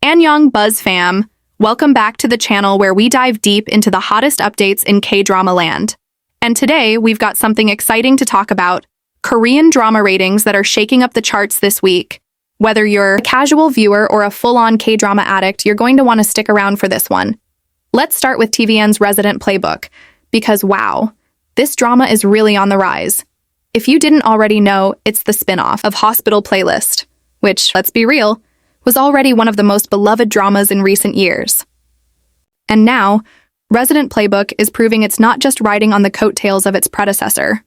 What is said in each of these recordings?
Annyeong Buzz fam, welcome back to the channel where we dive deep into the hottest updates in K-drama land. And today we've got something exciting to talk about, Korean drama ratings that are shaking up the charts this week. Whether you're a casual viewer or a full-on K-drama addict, you're going to want to stick around for this one. Let's start with TVN's Resident Playbook, because wow, this drama is really on the rise. If you didn't already know, it's the spin-off of Hospital Playlist, which, let's be real, was already one of the most beloved dramas in recent years. And now, Resident Playbook is proving it's not just riding on the coattails of its predecessor.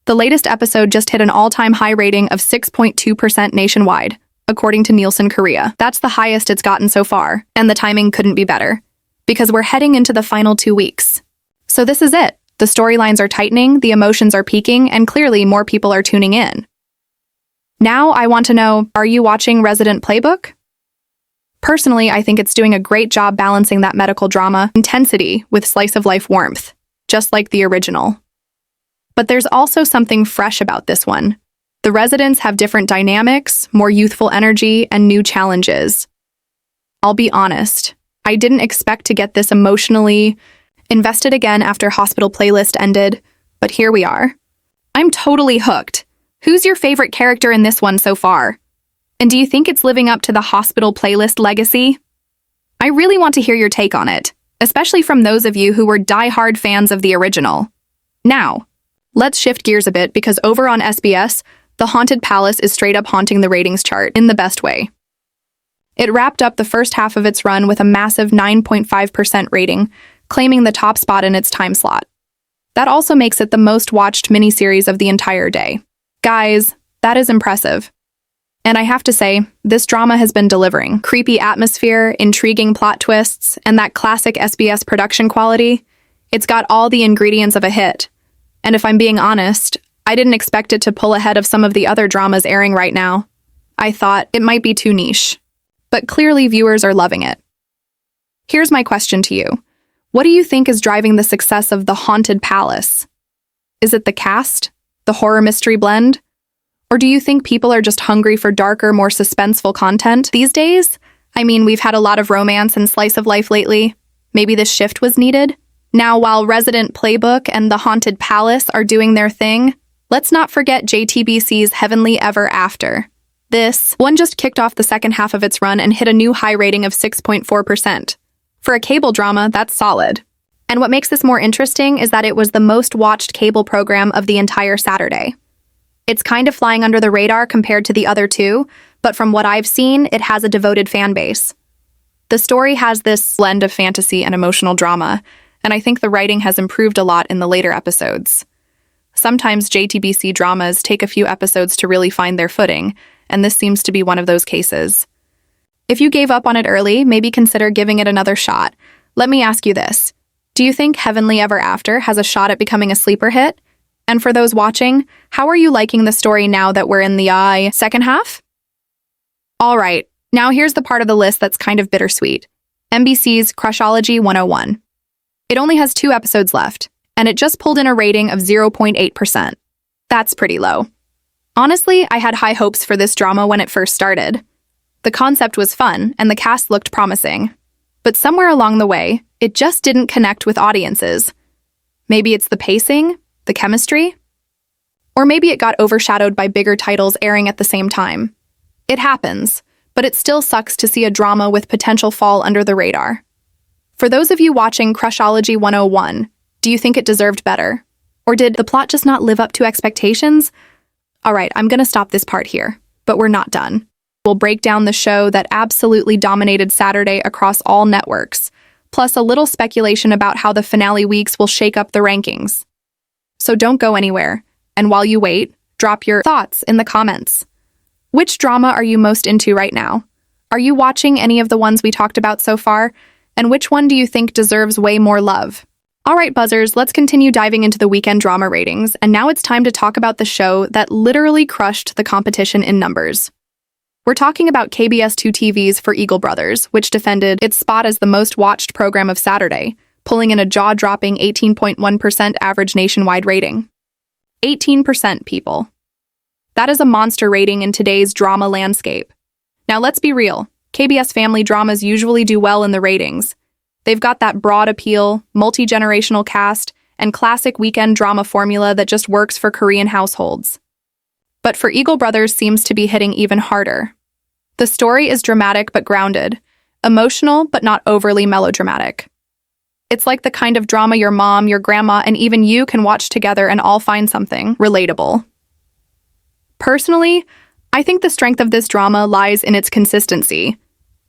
The latest episode just hit an all-time high rating of 6.2% nationwide, according to Nielsen Korea. That's the highest it's gotten so far, and the timing couldn't be better, because we're heading into the final 2 weeks. So this is it. The storylines are tightening, the emotions are peaking, and clearly more people are tuning in. Now I want to know, are you watching Resident Playbook? Personally, I think it's doing a great job balancing that medical drama intensity with slice-of-life warmth, just like the original. But there's also something fresh about this one. The residents have different dynamics, more youthful energy, and new challenges. I'll be honest, I didn't expect to get this emotionally invested again after Hospital Playlist ended, but here we are. I'm totally hooked. Who's your favorite character in this one so far? And do you think it's living up to the Hospital Playlist legacy? I really want to hear your take on it, especially from those of you who were die-hard fans of the original. Now, let's shift gears a bit because over on SBS, The Haunted Palace is straight up haunting the ratings chart in the best way. It wrapped up the first half of its run with a massive 9.5% rating, claiming the top spot in its time slot. That also makes it the most watched miniseries of the entire day. Guys, that is impressive. And I have to say, this drama has been delivering. Creepy atmosphere, intriguing plot twists, and that classic SBS production quality. It's got all the ingredients of a hit. And if I'm being honest, I didn't expect it to pull ahead of some of the other dramas airing right now. I thought it might be too niche. But clearly viewers are loving it. Here's my question to you. What do you think is driving the success of The Haunted Palace? Is it the cast? The horror mystery blend? Or do you think people are just hungry for darker, more suspenseful content these days? I mean, we've had a lot of romance and slice of life lately. Maybe this shift was needed? Now, while Resident Playbook and The Haunted Palace are doing their thing, let's not forget JTBC's Heavenly Ever After. This one just kicked off the second half of its run and hit a new high rating of 6.4%. For a cable drama, that's solid. And what makes this more interesting is that it was the most watched cable program of the entire Saturday. It's kind of flying under the radar compared to the other two, but from what I've seen, it has a devoted fan base. The story has this blend of fantasy and emotional drama, and I think the writing has improved a lot in the later episodes. Sometimes JTBC dramas take a few episodes to really find their footing, and this seems to be one of those cases. If you gave up on it early, maybe consider giving it another shot. Let me ask you this. Do you think Heavenly Ever After has a shot at becoming a sleeper hit? And for those watching, how are you liking the story now that we're in the second half? All right, now here's the part of the list that's kind of bittersweet. MBC's Crushology 101. It only has 2 episodes left, and it just pulled in a rating of 0.8%. That's pretty low. Honestly, I had high hopes for this drama when it first started. The concept was fun, and the cast looked promising. But somewhere along the way, it just didn't connect with audiences. Maybe it's the pacing, the chemistry? Or maybe it got overshadowed by bigger titles airing at the same time. It happens, but it still sucks to see a drama with potential fall under the radar. For those of you watching Crushology 101, do you think it deserved better? Or did the plot just not live up to expectations? Alright, I'm gonna stop this part here, but we're not done. We'll break down the show that absolutely dominated Saturday across all networks, plus a little speculation about how the finale weeks will shake up the rankings. So don't go anywhere, and while you wait, drop your thoughts in the comments. Which drama are you most into right now? Are you watching any of the ones we talked about so far? And which one do you think deserves way more love? Alright buzzers, let's continue diving into the weekend drama ratings, and now it's time to talk about the show that literally crushed the competition in numbers. We're talking about KBS2 TV's For Eagle Brothers, which defended its spot as the most watched program of Saturday, pulling in a jaw-dropping 18.1% average nationwide rating. 18%, people. That is a monster rating in today's drama landscape. Now let's be real, KBS family dramas usually do well in the ratings. They've got that broad appeal, multi-generational cast, and classic weekend drama formula that just works for Korean households. But For Eagle Brothers seems to be hitting even harder. The story is dramatic but grounded, emotional but not overly melodramatic. It's like the kind of drama your mom, your grandma, and even you can watch together and all find something relatable. Personally, I think the strength of this drama lies in its consistency.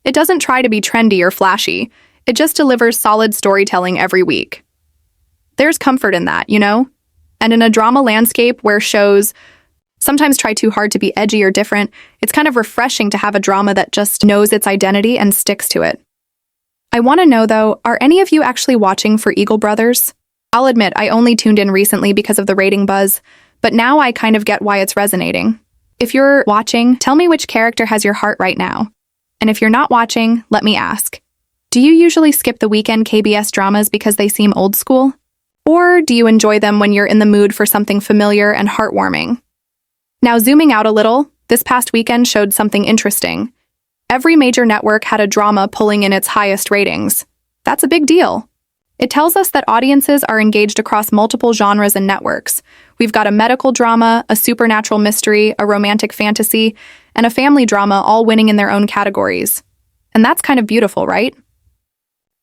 It doesn't try to be trendy or flashy, it just delivers solid storytelling every week. There's comfort in that, you know? And in a drama landscape where shows sometimes try too hard to be edgy or different, it's kind of refreshing to have a drama that just knows its identity and sticks to it. I want to know, though, are any of you actually watching For Eagle Brothers? I'll admit, I only tuned in recently because of the rating buzz, but now I kind of get why it's resonating. If you're watching, tell me which character has your heart right now. And if you're not watching, let me ask. Do you usually skip the weekend KBS dramas because they seem old school? Or do you enjoy them when you're in the mood for something familiar and heartwarming? Now, zooming out a little, this past weekend showed something interesting. Every major network had a drama pulling in its highest ratings. That's a big deal. It tells us that audiences are engaged across multiple genres and networks. We've got a medical drama, a supernatural mystery, a romantic fantasy, and a family drama all winning in their own categories. And that's kind of beautiful, right?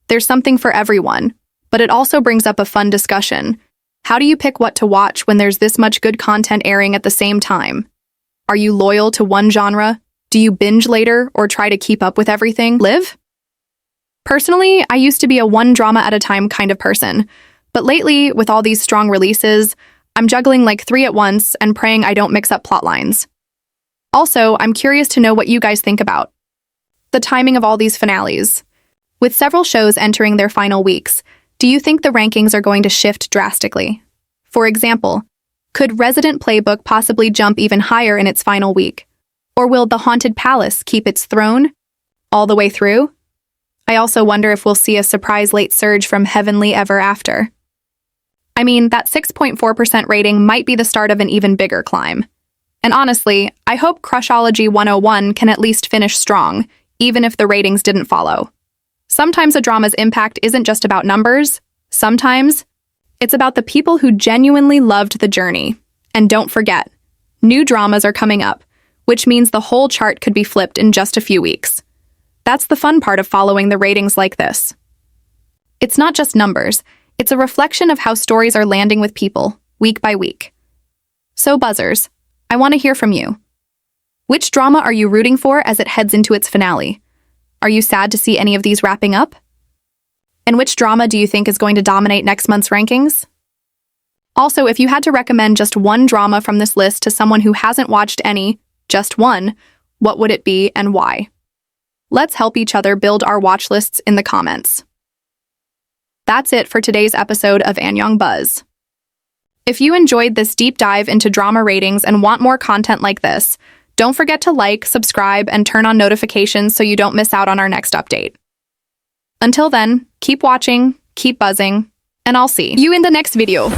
There's something for everyone, but it also brings up a fun discussion. How do you pick what to watch when there's this much good content airing at the same time? Are you loyal to one genre? Do you binge later or try to keep up with everything? Liv? Personally, I used to be a one drama at a time kind of person, but lately, with all these strong releases, I'm juggling like 3 at once and praying I don't mix up plot lines. Also, I'm curious to know what you guys think about the timing of all these finales. With several shows entering their final weeks, do you think the rankings are going to shift drastically? For example, could Resident Playbook possibly jump even higher in its final week? Or will The Haunted Palace keep its throne all the way through? I also wonder if we'll see a surprise late surge from Heavenly Ever After. I mean, that 6.4% rating might be the start of an even bigger climb. And honestly, I hope Crushology 101 can at least finish strong, even if the ratings didn't follow. Sometimes a drama's impact isn't just about numbers. Sometimes it's about the people who genuinely loved the journey. And don't forget, new dramas are coming up, which means the whole chart could be flipped in just a few weeks. That's the fun part of following the ratings like this. It's not just numbers, it's a reflection of how stories are landing with people, week by week. So buzzers, I want to hear from you. Which drama are you rooting for as it heads into its finale? Are you sad to see any of these wrapping up? And which drama do you think is going to dominate next month's rankings? Also, if you had to recommend just one drama from this list to someone who hasn't watched any, just one, what would it be and why? Let's help each other build our watch lists in the comments. That's it for today's episode of Anyong Buzz. If you enjoyed this deep dive into drama ratings and want more content like this, don't forget to like, subscribe, and turn on notifications so you don't miss out on our next update. Until then, keep watching, keep buzzing, and I'll see you in the next video.